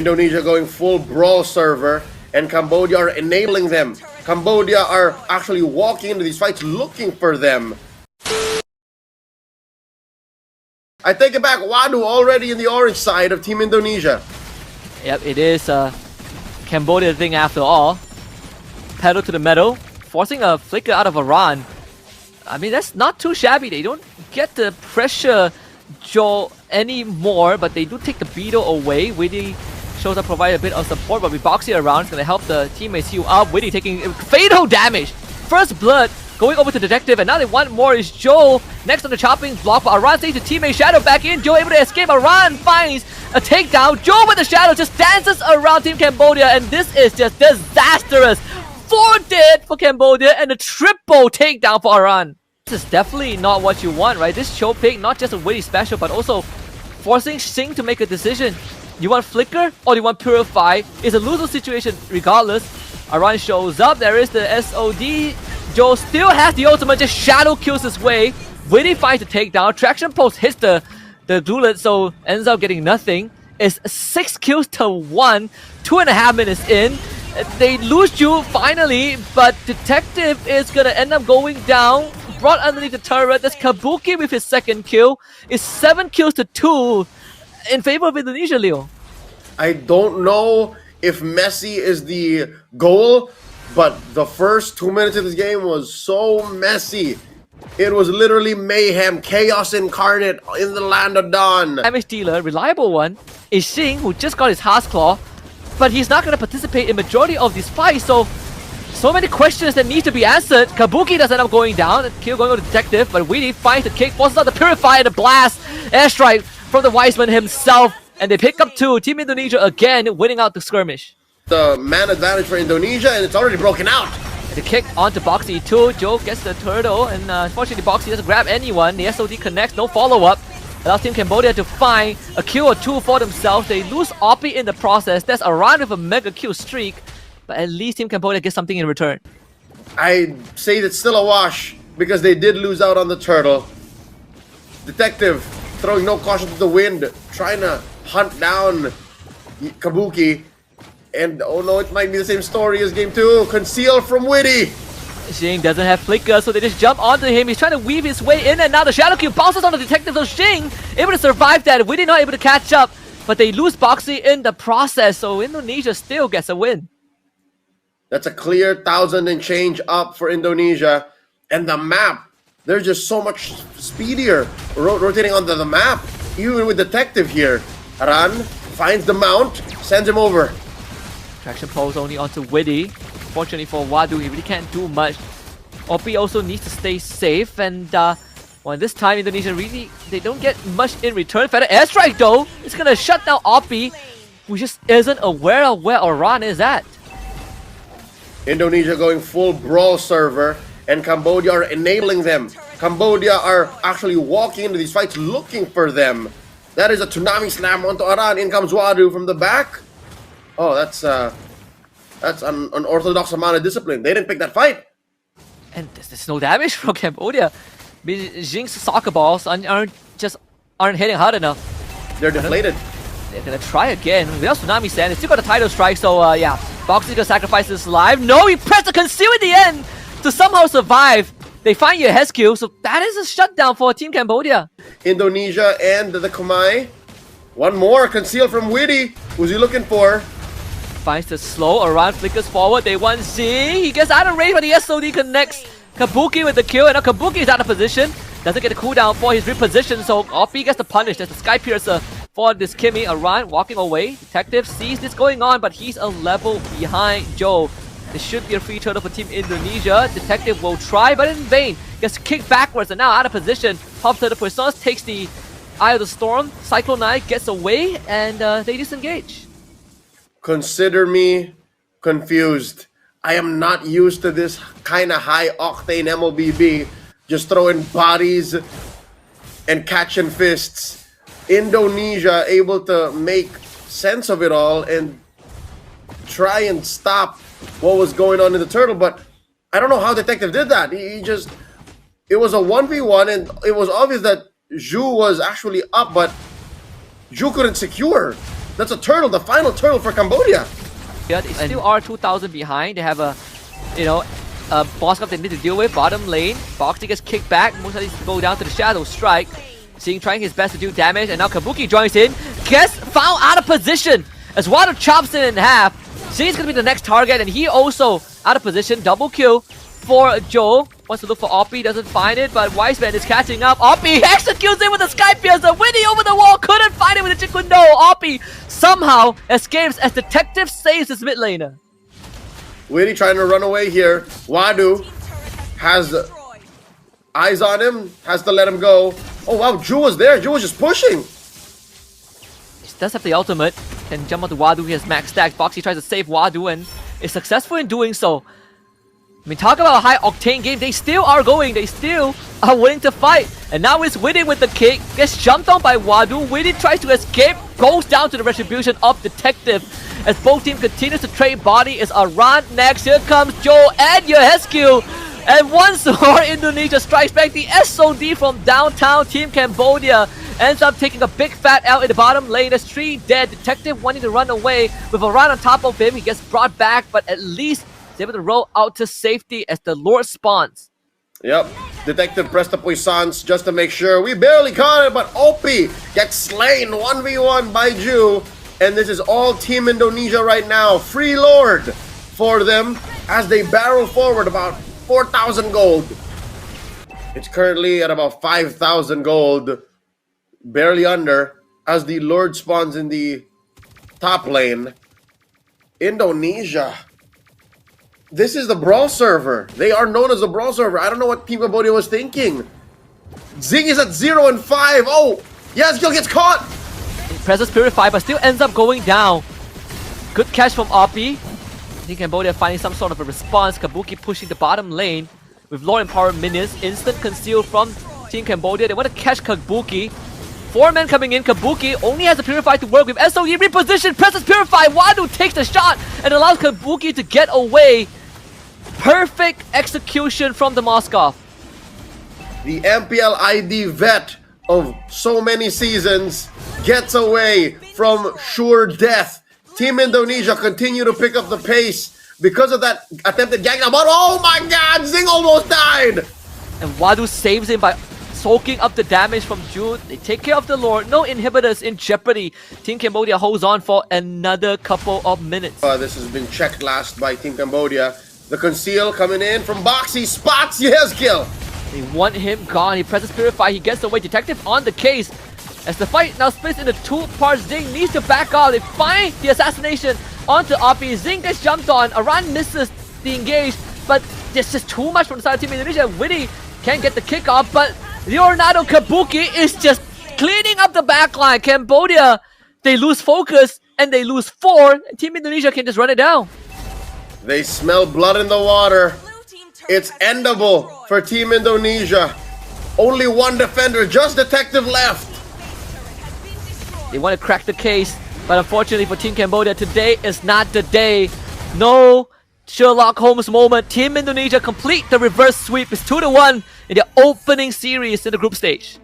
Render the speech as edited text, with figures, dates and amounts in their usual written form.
Indonesia going full brawl server, and Cambodia are enabling them. Cambodia are actually walking into these fights looking for them. I take it back, Wadu already in the orange side of Team Indonesia. Yep, it is Cambodia thing after all. Pedal to the metal, forcing a flicker out of a run. I mean, that's not too shabby. They don't get the pressure Joe anymore, but they do take the beetle away. Witty shows up, provide a bit of support, but with Boxy around, it's going to help the teammates heal up. Witty taking fatal damage. First blood going over to Detective, and now they want more is Joe. Next on the chopping block, but Aran takes the teammate Shadow back in. Joe able to escape. Aran finds a takedown. Joe with the Shadow just dances around Team Cambodia, and this is just disastrous. 4 dead for Cambodia and a triple takedown for Aran. This is definitely not what you want, right? This choke pick, not just a Witty special, but also forcing Sing to make a decision. You want Flicker or do you want Purify? It's a lose-lose situation regardless. Aran shows up. There is the SOD. Joe still has the ultimate, just shadow kills his way. Witty finds the takedown. Traction Post hits the Glulet, so ends up getting nothing. It's 6 kills to 1. 2.5 minutes in. They lose you finally, but Detective is gonna end up going down. Brought underneath the turret. That's Kabuki with his second kill. It's 7 kills to 2 in favor of Indonesia, Leo. I don't know if Messi is the goal, but the first 2 minutes of this game was so messy. It was literally mayhem, chaos incarnate in the land of Dawn. Damage dealer, reliable one, is Sing, who just got his Heart's Claw, but he's not going to participate in majority of these fights, so many questions that need to be answered. Kabuki does end up going down, the kill going over to Detective, but Witty finds the kick, forces out the Purify and the blast, airstrike from the Wiseman himself, and they pick up 2. Team Indonesia again winning out the skirmish. The man advantage for Indonesia, and it's already broken out. And the kick onto Boxy too. Joe gets the turtle, and unfortunately Boxy doesn't grab anyone. The SOD connects, no follow-up. Allows Team Cambodia to find a kill or 2 for themselves. They lose Oppie in the process. That's Aran with a mega kill streak, but at least Team Cambodia gets something in return. I say that's still a wash because they did lose out on the turtle. Detective throwing no caution to the wind, trying to hunt down Kabuki. And oh no, it might be the same story as game 2. Conceal from Witty. Xing doesn't have flicker, so they just jump onto him. He's trying to weave his way in, and now the Shadow Cube bounces on the Detective. So Xing able to survive that. Witty not able to catch up, but they lose Boxy in the process. So Indonesia still gets a win. That's a clear 1,000 and change up for Indonesia. And the map, they're just so much speedier rotating onto the map. Even with Detective here. Aran finds the mount, sends him over. Traction pulls only onto Witty. Fortunately for Wadu, he really can't do much. Oppie also needs to stay safe, and well, this time Indonesia really, they don't get much in return. Feather airstrike though, it's gonna shut down Oppie, who just isn't aware of where Aran is at. Indonesia going full brawl server, and Cambodia are enabling them. Cambodia are actually walking into these fights looking for them. That is a tsunami slam onto Aran. In comes Wadu from the back. Oh, that's an unorthodox amount of discipline. They didn't pick that fight. And there's no damage from Cambodia. Jing's soccer balls aren't hitting hard enough. They're deflated. They're gonna try again. Without Tsunami Sand, they still got a title strike, so yeah. Boxy's gonna sacrifice his life. No, he pressed the conceal at the end to somehow survive. They find your head skill, so that is a shutdown for Team Cambodia. Indonesia and the Khmer. One more conceal from Witty. Who's he looking for? Finds the slow, Aran flickers forward, they want Z. He gets out of range, but the SOD connects Kabuki with the kill, and now Kabuki is out of position. Doesn't get a cooldown for his reposition, so Oppie gets the punish. There's the Sky Piercer for this Kimmy. Aran walking away. Detective sees this going on, but he's a level behind Joe. This should be a free turtle for Team Indonesia. Detective will try, but in vain. Gets kicked backwards and now out of position. Hops to the Puissance, takes the Eye of the Storm. Cyclone Knight gets away, and they disengage. Consider me confused. I am not used to this kind of high octane MOBB. Just throwing bodies and catching fists. Indonesia able to make sense of it all and try and stop what was going on in the turtle, but I don't know how Detective did that. He just, it was a 1v1 and it was obvious that Zhu was actually up, but Zhu couldn't secure. That's a turtle, the final turtle for Cambodia. Yeah, they still are 2,000 behind. They have a, you know, a boss up they need to deal with. Bottom lane, Foxy gets kicked back. Most of these go down to the Shadow Strike. Seeing trying his best to do damage, and now Kabuki joins in. Gets found out of position as Water chops it in half. Seeing's gonna be the next target, and he also out of position. Double kill for Joe. Wants to look for Oppie, doesn't find it, but Wiseman is catching up. Oppie executes it with a Sky Piercer. Winnie over the wall, couldn't find it with a Chikundo. Oppie somehow escapes as Detective saves his mid laner. Winnie trying to run away here. Wadu has eyes on him, has to let him go. Oh wow, Ju was there. Ju was just pushing. He does have the ultimate. Can jump onto Wadu. He has max stack. Foxy tries to save Wadu and is successful in doing so. I mean, talk about a high octane game. They still are going. They still are willing to fight. And now it's Winnie with the kick. Gets jumped on by Wadu. Winnie tries to escape. Goes down to the retribution of Detective. As both teams continues to trade body. Is Aran next. Here comes Joe and Yehescu. And once more, Indonesia strikes back. The SOD from downtown Team Cambodia ends up taking a big fat L in the bottom lane. There's 3 dead. Detective wanting to run away with Aran on top of him. He gets brought back, but at least he's able to roll out to safety as the Lord spawns. Yep. Detective pressed the puissance just to make sure. We barely caught it, but Oppie gets slain 1v1 by Ju. And this is all Team Indonesia right now. Free Lord for them as they barrel forward about 4,000 gold. It's currently at about 5,000 gold. Barely under as the Lord spawns in the top lane. Indonesia. This is the Brawl server. They are known as the Brawl server. I don't know what Team Cambodia was thinking. Zing is at 0 and 5. Oh, yes, Gil gets caught. Presence purified, but still ends up going down. Good catch from Oppie. Team Cambodia finding some sort of a response. Kabuki pushing the bottom lane with Lord Empower minions. Instant conceal from Team Cambodia. They want to catch Kabuki. 4 men coming in. Kabuki only has the Purify to work with. SOE reposition. Presence Purify. Wadu takes the shot and allows Kabuki to get away. Perfect execution from the Moskov. The MPL ID vet of so many seasons gets away from sure death. Team Indonesia continue to pick up the pace because of that attempted gang up. But oh my god, Zing almost died! And Wadu saves him by soaking up the damage from Jude. They take care of the Lord. No inhibitors in jeopardy. Team Cambodia holds on for another couple of minutes. This has been checked last by Team Cambodia. The conceal coming in from Boxy. Spots Yehescu. They want him gone. He presses Purify. He gets away. Detective on the case. As the fight now splits into 2 parts, Zing needs to back out. They find the assassination onto Oppie. Zing gets jumped on. Aran misses the engage, but there's just too much from the side of Team Indonesia. Winnie can't get the kick off, but Leonardo Kabuki is just cleaning up the backline. Cambodia, they lose focus and they lose 4. And Team Indonesia can just run it down. They smell blood in the water. It's endable for Team Indonesia. Only 1 defender, just Detective left. They want to crack the case, but unfortunately for Team Cambodia, today is not the day. No Sherlock Holmes moment. Team Indonesia complete the reverse sweep. It's 2-1 in the opening series in the group stage.